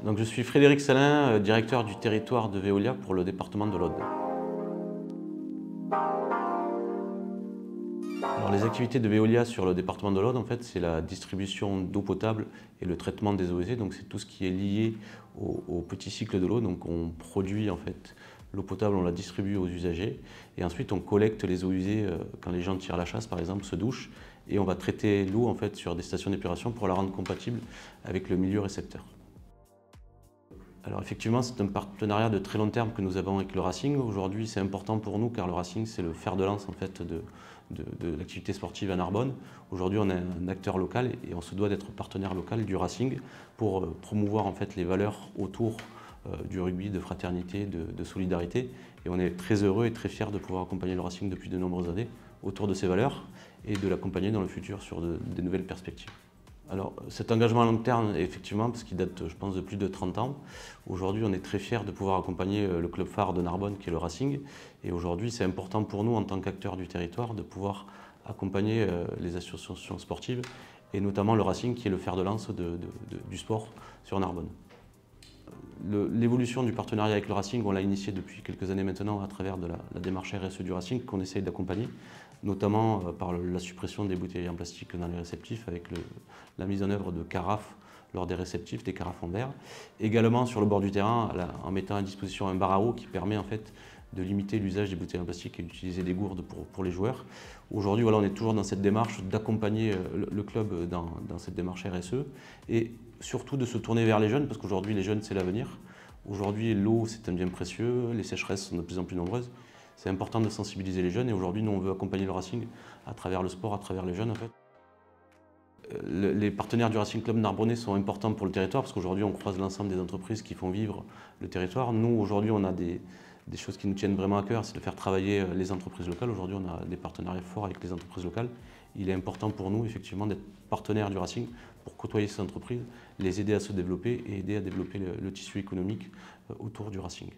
Donc, je suis Frédéric Salin, directeur du territoire de Veolia pour le département de l'Aude. Alors, les activités de Veolia sur le département de l'Aude, en fait, c'est la distribution d'eau potable et le traitement des eaux usées. Donc, c'est tout ce qui est lié au petit cycle de l'eau. Donc, on produit en fait l'eau potable, on la distribue aux usagers et ensuite on collecte les eaux usées quand les gens tirent la chasse, par exemple, se douchent, et on va traiter l'eau en fait sur des stations d'épuration pour la rendre compatible avec le milieu récepteur. Alors effectivement, c'est un partenariat de très long terme que nous avons avec le Racing. Aujourd'hui, c'est important pour nous car le Racing, c'est le fer de lance en fait, de l'activité sportive à Narbonne. Aujourd'hui, on est un acteur local et on se doit d'être partenaire local du Racing pour promouvoir en fait, les valeurs autour du rugby, de fraternité, de solidarité. Et on est très heureux et très fiers de pouvoir accompagner le Racing depuis de nombreuses années autour de ces valeurs et de l'accompagner dans le futur sur de nouvelles perspectives. Alors cet engagement à long terme, effectivement, parce qu'il date, je pense, de plus de 30 ans, aujourd'hui on est très fiers de pouvoir accompagner le club phare de Narbonne qui est le Racing. Et aujourd'hui c'est important pour nous en tant qu'acteurs du territoire de pouvoir accompagner les associations sportives et notamment le Racing qui est le fer de lance du sport sur Narbonne. L'évolution du partenariat avec le Racing, on l'a initié depuis quelques années maintenant à travers de la démarche RSE du Racing qu'on essaye d'accompagner, notamment par la suppression des bouteilles en plastique dans les réceptifs avec la mise en œuvre de carafes lors des réceptifs, des carafes en verre. Également sur le bord du terrain en mettant à disposition un bar à eau qui permet en fait de limiter l'usage des bouteilles en plastique et d'utiliser des gourdes pour les joueurs. Aujourd'hui, voilà, on est toujours dans cette démarche d'accompagner le club dans cette démarche RSE et surtout de se tourner vers les jeunes parce qu'aujourd'hui, les jeunes, c'est l'avenir. Aujourd'hui, l'eau, c'est un bien précieux, les sécheresses sont de plus en plus nombreuses. C'est important de sensibiliser les jeunes et aujourd'hui, nous, on veut accompagner le Racing à travers le sport, à travers les jeunes en fait. Les partenaires du Racing Club Narbonnais sont importants pour le territoire parce qu'aujourd'hui, on croise l'ensemble des entreprises qui font vivre le territoire. Nous, aujourd'hui, on a des choses qui nous tiennent vraiment à cœur, c'est de faire travailler les entreprises locales. Aujourd'hui, on a des partenariats forts avec les entreprises locales. Il est important pour nous, effectivement, d'être partenaire du Racing pour côtoyer ces entreprises, les aider à se développer et aider à développer le tissu économique autour du Racing.